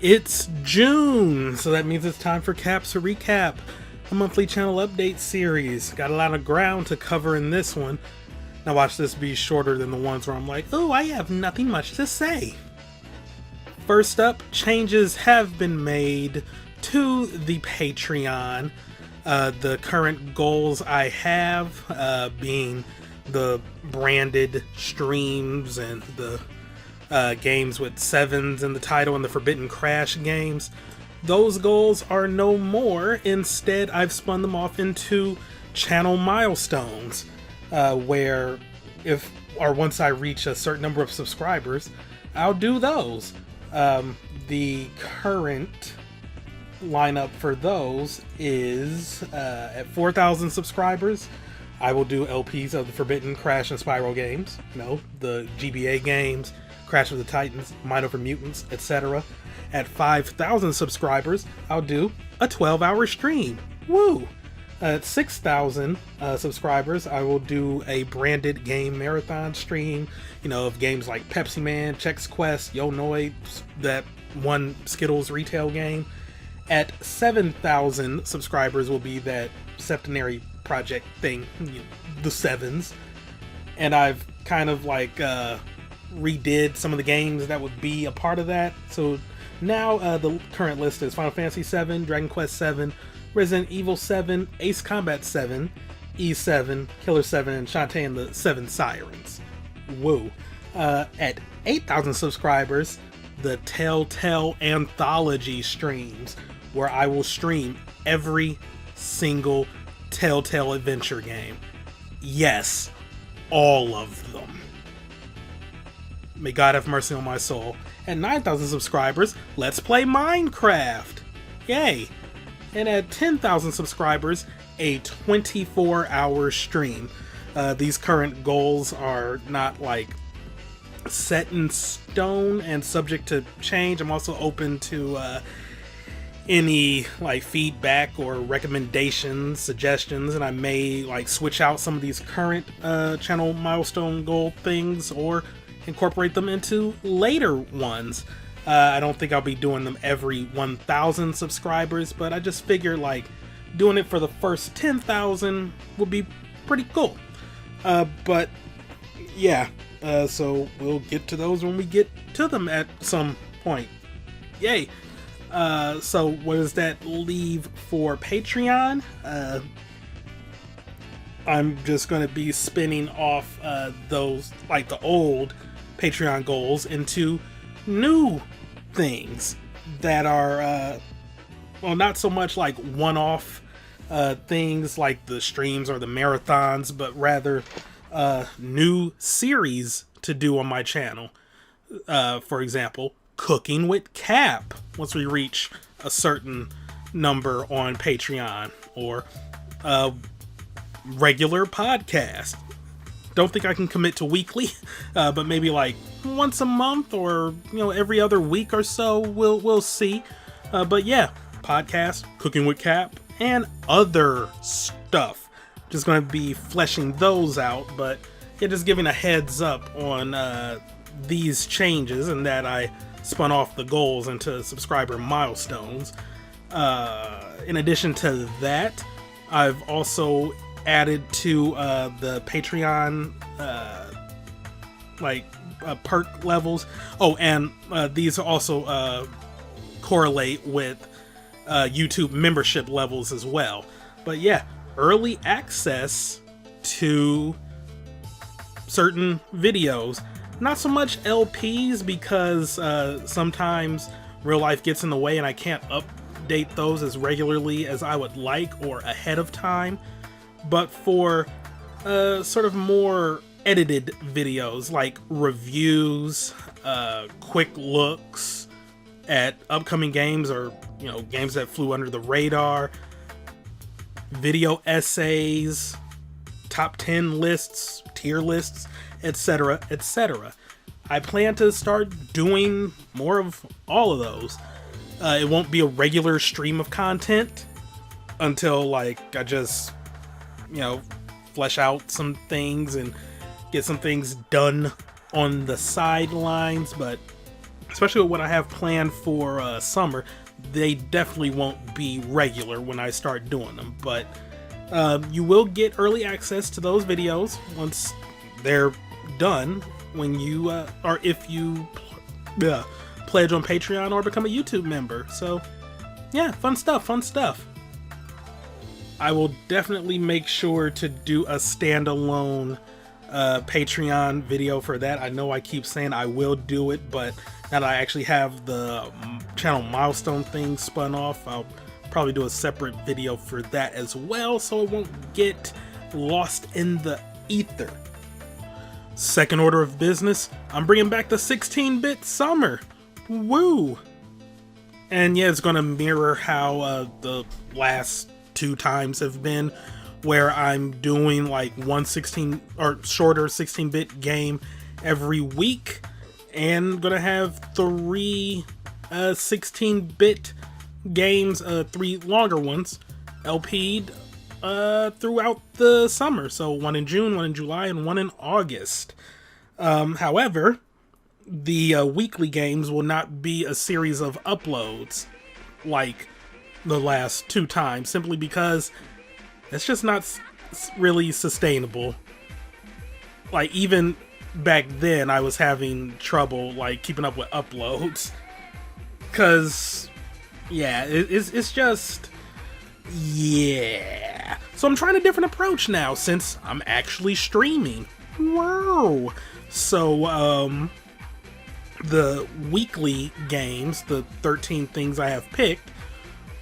It's June, so that means it's time for Caps to Recap, a monthly channel update series. Got a lot of ground to cover in this one. Now watch this be shorter than the ones where I'm like, oh, I have nothing much to say. First up, changes have been made to the Patreon. The current goals I have being the branded streams and the games with 7s in the title and the Forbidden Crash games. Those goals are no more. Instead, I've spun them off into channel milestones, where once I reach a certain number of subscribers, I'll do those. The current lineup for those is at 4,000 subscribers, I will do LPs of the Forbidden Crash and Spyro games, the GBA games, Crash of the Titans, Mind Over Mutants, etc. At 5,000 subscribers, I'll do a 12-hour stream. Woo! At 6,000 subscribers, I will do a branded game marathon stream, of games like Pepsi Man, Chex Quest, Yo Noid, that one Skittles retail game. At 7,000 subscribers will be that septenary project thing, the 7s. And I've kind of redid some of the games that would be a part of that. So now the current list is Final Fantasy VII, Dragon Quest VII, Resident Evil 7, Ace Combat 7, E7, Killer 7, and Shantae and the 7 Sirens. Woo. At 8,000 subscribers, the Telltale Anthology streams, where I will stream every single Telltale adventure game. Yes, all of them. May God have mercy on my soul. At 9,000 subscribers, let's play Minecraft. Yay. And at 10,000 subscribers, a 24-hour stream. These current goals are not set in stone and subject to change. I'm also open to any feedback or recommendations, suggestions, and I may switch out some of these current channel milestone goal things or incorporate them into later ones. I don't think I'll be doing them every 1,000 subscribers, but I just figured doing it for the first 10,000 would be pretty cool. But yeah, so we'll get to those when we get to them at some point. Yay! So what does that leave for Patreon? I'm just going to be spinning off those, the old Patreon goals into new things that are, not so much one-off things like the streams or the marathons, but rather new series to do on my channel. For example, Cooking with Cap, once we reach a certain number on Patreon, or regular podcast. Don't think I can commit to weekly, but maybe once a month or every other week or so. We'll see. But yeah, podcast, Cooking with Cap, and other stuff. Just going to be fleshing those out, but yeah, just giving a heads up on these changes and that I spun off the goals into subscriber milestones. In addition to that, I've also added to the Patreon perk levels. Oh, and these also correlate with YouTube membership levels as well. But yeah, early access to certain videos. Not so much LPs, because sometimes real life gets in the way and I can't update those as regularly as I would like or ahead of time. But for sort of more edited videos, like reviews, quick looks at upcoming games, or games that flew under the radar, video essays, top 10 lists, tier lists, etc., etc. I plan to start doing more of all of those. It won't be a regular stream of content until I just flesh out some things and get some things done on the sidelines, but especially with what I have planned for summer, they definitely won't be regular when I start doing them. But you will get early access to those videos once they're done when you or if you pledge on Patreon or become a YouTube member. So yeah, fun stuff. I will definitely make sure to do a standalone Patreon video for that. I know I keep saying I will do it, but now that I actually have the channel milestone thing spun off, I'll probably do a separate video for that as well, so it won't get lost in the ether. Second order of business, I'm bringing back the 16-bit summer. Woo! And yeah, it's gonna mirror how the last 2 times have been, where I'm doing like one 16 or shorter 16-bit game every week, and gonna have 3 16-bit games, 3 longer ones LP'd throughout the summer. So 1 in June, 1 in July, and 1 in August. However, the weekly games will not be a series of uploads like the last 2 times, simply because it's just not really sustainable. Like, even back then I was having trouble like keeping up with uploads, because yeah, it's just, yeah. So I'm trying a different approach now since I'm actually streaming. Wow. So the weekly games, the 13 things I have picked,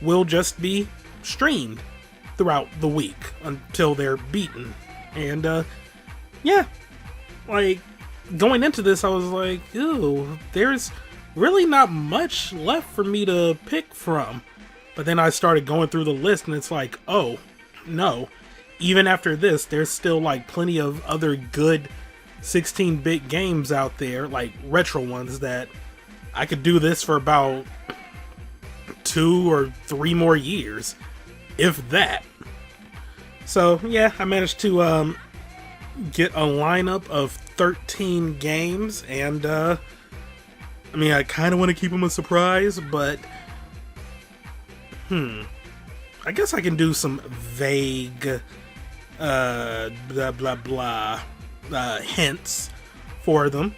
will just be streamed throughout the week until they're beaten. And yeah, like, going into this I was like, ew, there's really not much left for me to pick from. But then I started going through the list and it's like, oh no, even after this there's still like plenty of other good 16-bit games out there, like retro ones, that I could do this for about 2 or 3 more years, if that. So yeah, I managed to get a lineup of 13 games, and I mean, I kind of want to keep them a surprise, but I guess I can do some vague blah blah blah hints for them.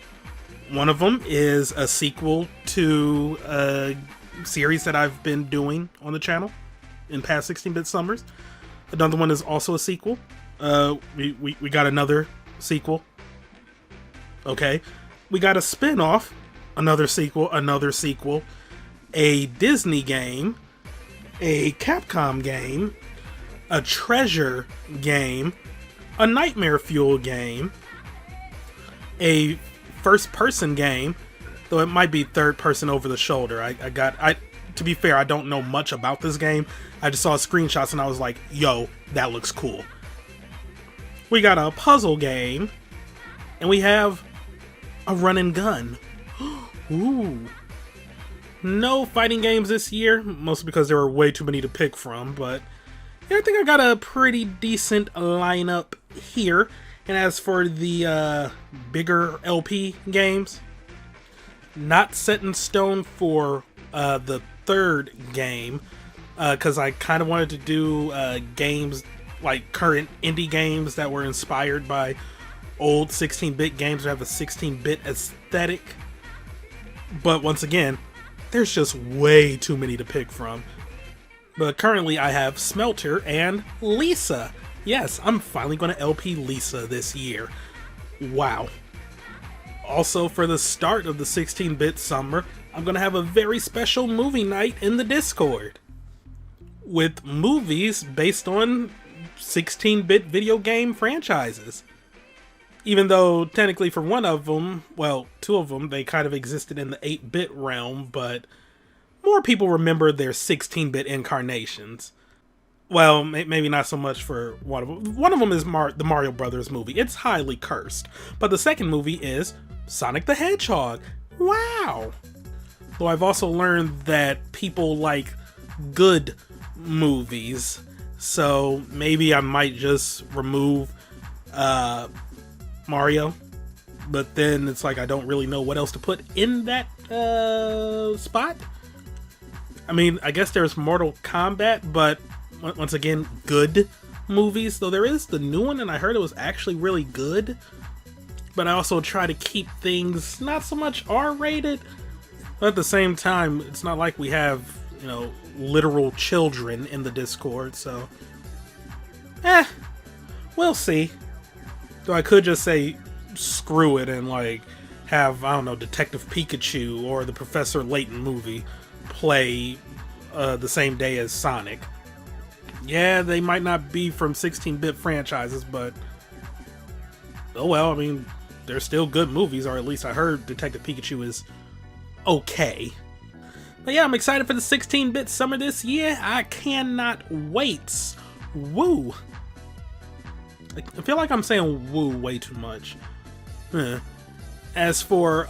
One of them is a sequel to a series that I've been doing on the channel in past 16-bit summers. Another one is also a sequel. We got another sequel. Okay. We got a spin-off, another sequel, a Disney game, a Capcom game, a Treasure game, a Nightmare Fuel game, a first-person game, though it might be third-person over the shoulder. To be fair, I don't know much about this game. I just saw screenshots and I was like, yo, that looks cool. We got a puzzle game, and we have a run and gun. Ooh. No fighting games this year, mostly because there were way too many to pick from, but yeah, I think I got a pretty decent lineup here. And as for the bigger LP games, not set in stone for the third game, because I kind of wanted to do games like current indie games that were inspired by old 16-bit games that have a 16-bit aesthetic. But once again, there's just way too many to pick from. But currently I have Smelter and Lisa. Yes, I'm finally going to LP Lisa this year. Wow. Also, for the start of the 16-bit summer, I'm going to have a very special movie night in the Discord, with movies based on 16-bit video game franchises. Even though technically for one of them, well, 2 of them, they kind of existed in the 8-bit realm, but more people remember their 16-bit incarnations. Well, maybe not so much for one of them. One of them is the Mario Brothers movie. It's highly cursed. But the second movie is Sonic the Hedgehog. Wow! Though I've also learned that people like good movies, so maybe I might just remove Mario. But then it's like I don't really know what else to put in that spot. I mean, I guess there's Mortal Kombat, but once again, good movies. Though there is the new one, and I heard it was actually really good. But I also try to keep things not so much R-rated. But at the same time, it's not like we have, you know, literal children in the Discord, so... we'll see. Though I could just say, screw it, and, like, have, I don't know, Detective Pikachu or the Professor Layton movie play the same day as Sonic. Yeah, they might not be from 16-bit franchises, but... oh well, I mean, they're still good movies, or at least I heard Detective Pikachu is okay. But yeah, I'm excited for the 16-bit summer this year. I cannot wait. Woo! I feel like I'm saying woo way too much. As for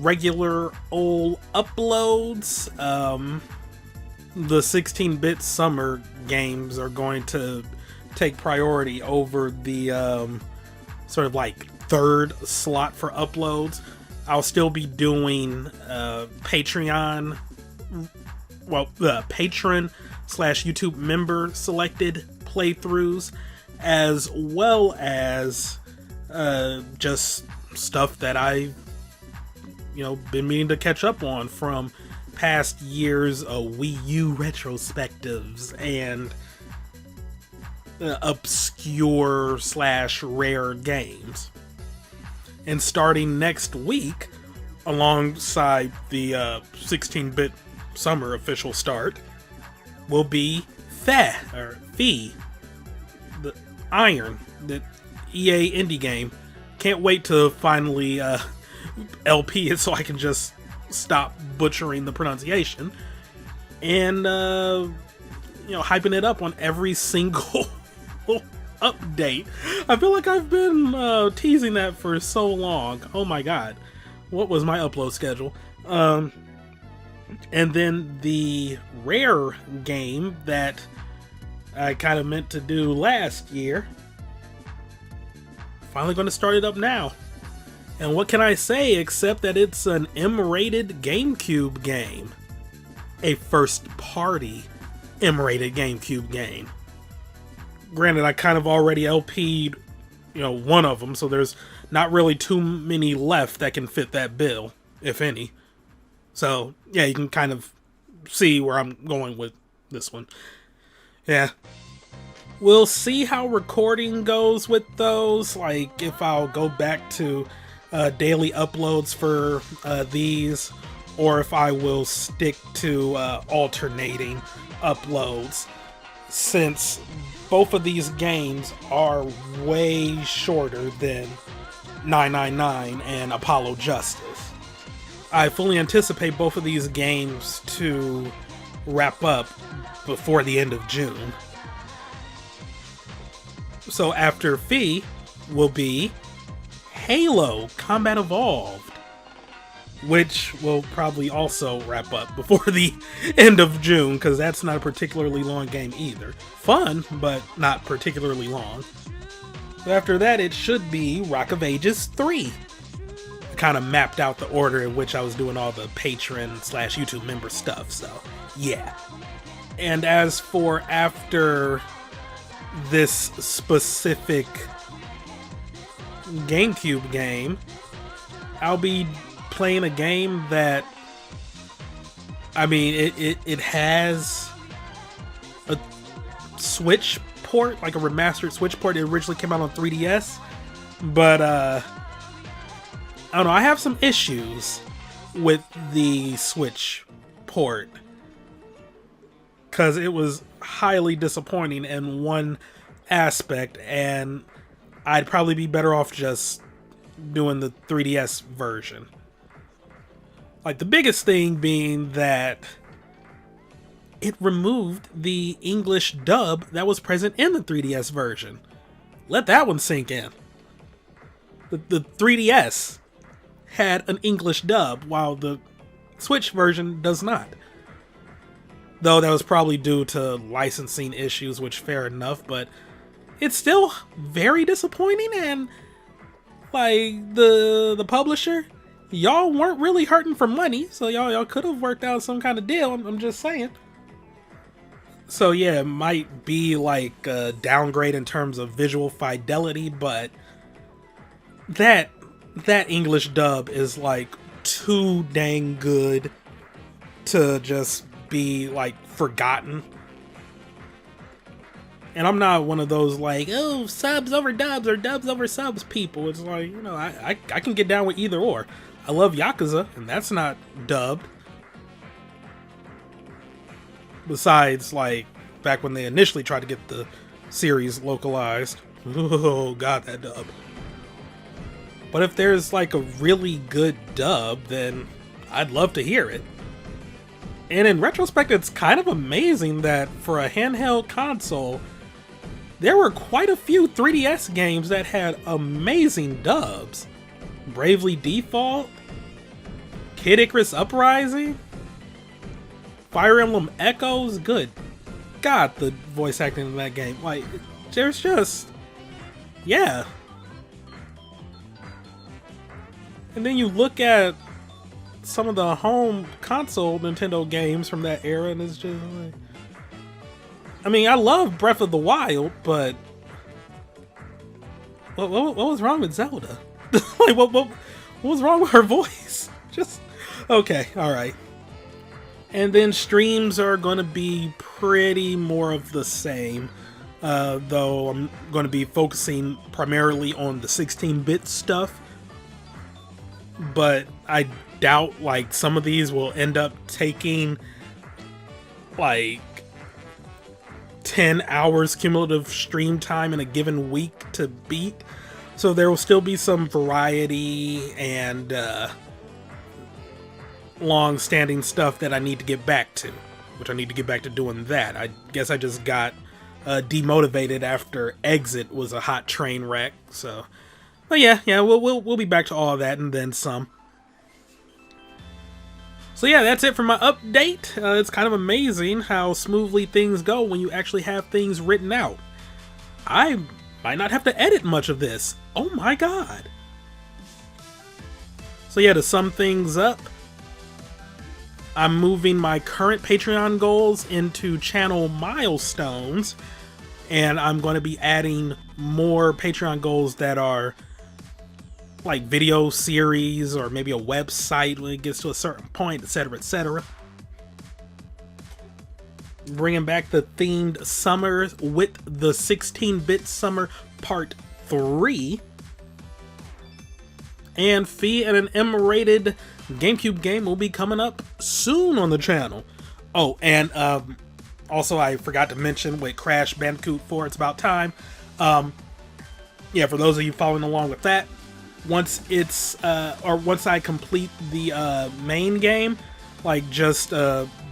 regular old uploads, the 16-bit summer games are going to take priority over the sort of like third slot for uploads. I'll still be doing Patreon, well, the patron / YouTube member selected playthroughs, as well as just stuff that I've, you know, been meaning to catch up on from past years of Wii U retrospectives and obscure / rare games. And starting next week, alongside the 16-bit summer official start, will be Fee, the Iron, the EA indie game. Can't wait to finally LP it so I can just stop butchering the pronunciation. And, you know, hyping it up on every single update. I feel like I've been teasing that for so long. Oh my god. What was my upload schedule? And then the rare game that I kind of meant to do last year. Finally going to start it up now. And what can I say except that it's an M-rated GameCube game. A first-party M-rated GameCube game. Granted, I kind of already LP'd, you know, one of them, so there's not really too many left that can fit that bill, if any. So, yeah, you can kind of see where I'm going with this one. Yeah. We'll see how recording goes with those, like if I'll go back to daily uploads for these, or if I will stick to alternating uploads, since both of these games are way shorter than 999 and Apollo Justice. I fully anticipate both of these games to wrap up before the end of June. So after Fee will be Halo Combat Evolved, which will probably also wrap up before the end of June, because that's not a particularly long game either. Fun, but not particularly long. So after that, it should be Rock of Ages 3. I kind of mapped out the order in which I was doing all the patron / YouTube member stuff, so yeah. And as for after this specific GameCube game, I'll be playing a game that, I mean, it has a Switch port, like a remastered Switch port. It originally came out on 3DS, but I don't know, I have some issues with the Switch port, because it was highly disappointing in one aspect, and I'd probably be better off just doing the 3DS version. Like, the biggest thing being that it removed the English dub that was present in the 3DS version. Let that one sink in. The 3DS had an English dub, while the Switch version does not. Though that was probably due to licensing issues, which fair enough, but it's still very disappointing, and like the publisher, y'all weren't really hurting for money, so y'all could have worked out some kind of deal. I'm just saying. So yeah, it might be like a downgrade in terms of visual fidelity, but that English dub is like too dang good to just be like forgotten. And I'm not one of those like, oh, subs over dubs or dubs over subs people. It's like, you know, I can get down with either or. I love Yakuza, and that's not dubbed. Besides, like, back when they initially tried to get the series localized. Oh, God, that dub. But if there's, like, a really good dub, then I'd love to hear it. And in retrospect, it's kind of amazing that for a handheld console, there were quite a few 3DS games that had amazing dubs. Bravely Default, Kid Icarus Uprising, Fire Emblem Echoes. Good God, the voice acting in that game. Like, there's just... yeah. And then you look at some of the home console Nintendo games from that era, and it's just like... I mean, I love Breath of the Wild, but... What was wrong with Zelda? Like, what was wrong with her voice? Just... okay, alright. And then streams are going to be pretty more of the same. Though I'm going to be focusing primarily on the 16-bit stuff. But I doubt, like, some of these will end up taking, like, 10 hours cumulative stream time in a given week to beat. So there will still be some variety and long-standing stuff that I need to get back to. Which I need to get back to doing that. I guess I just got demotivated after Exit was a hot train wreck. So, but yeah, we'll be back to all of that and then some. So yeah, that's it for my update. It's kind of amazing how smoothly things go when you actually have things written out. I might not have to edit much of this. Oh my god. So yeah, to sum things up, I'm moving my current Patreon goals into channel milestones, and I'm going to be adding more Patreon goals that are like video series or maybe a website when it gets to a certain point, etc., etc. Bringing back the themed summers with the 16-bit summer part 3. And Fee and an M-rated GameCube game will be coming up soon on the channel. Oh, and also I forgot to mention with Crash Bandicoot 4, It's About Time. Yeah, for those of you following along with that, once it's once I complete the main game, like just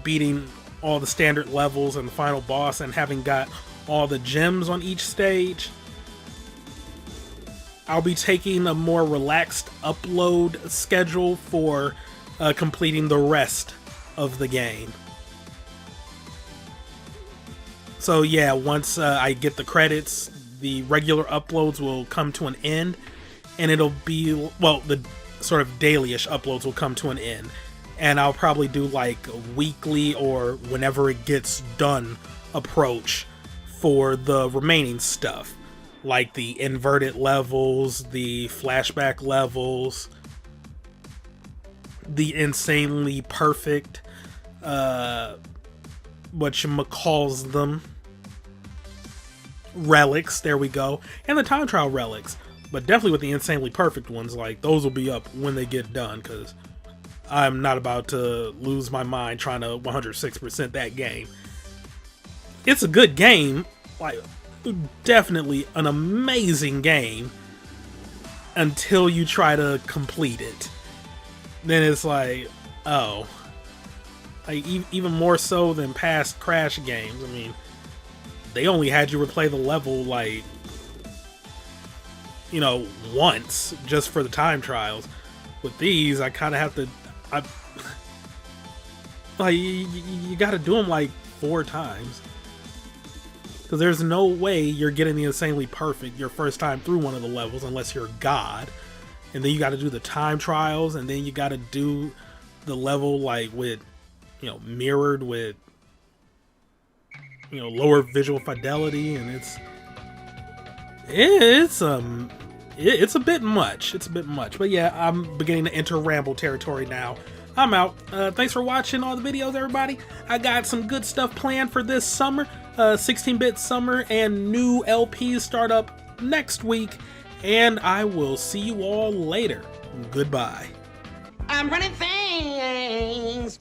beating all the standard levels and the final boss and having got all the gems on each stage, I'll be taking a more relaxed upload schedule for completing the rest of the game. So yeah, once I get the credits, the regular uploads will come to an end, and it'll be, well, the sort of daily-ish uploads will come to an end. And I'll probably do like a weekly or whenever it gets done approach for the remaining stuff. Like the inverted levels, the flashback levels, the insanely perfect, whatchamacalls them, relics, there we go, and the time trial relics. But definitely with the insanely perfect ones, like, those will be up when they get done, because I'm not about to lose my mind trying to 106% that game. It's a good game, like, definitely an amazing game, until you try to complete it. Then it's like, oh. Like, even more so than past Crash games. I mean, they only had you replay the level, like, you know, once, just for the time trials. With these, I kind of have to, like, you gotta do them, like, 4 times. Because there's no way you're getting the insanely perfect your first time through one of the levels unless you're God. and then you got to do the time trials, and then you got to do the level like with, you know, mirrored with, you know, lower visual fidelity, and it's a bit much. It's a bit much, but yeah, I'm beginning to enter ramble territory now. I'm out. Thanks for watching all the videos, everybody. I got some good stuff planned for this summer. 16-bit summer and new LPs start up next week, and I will see you all later. Goodbye. I'm running things.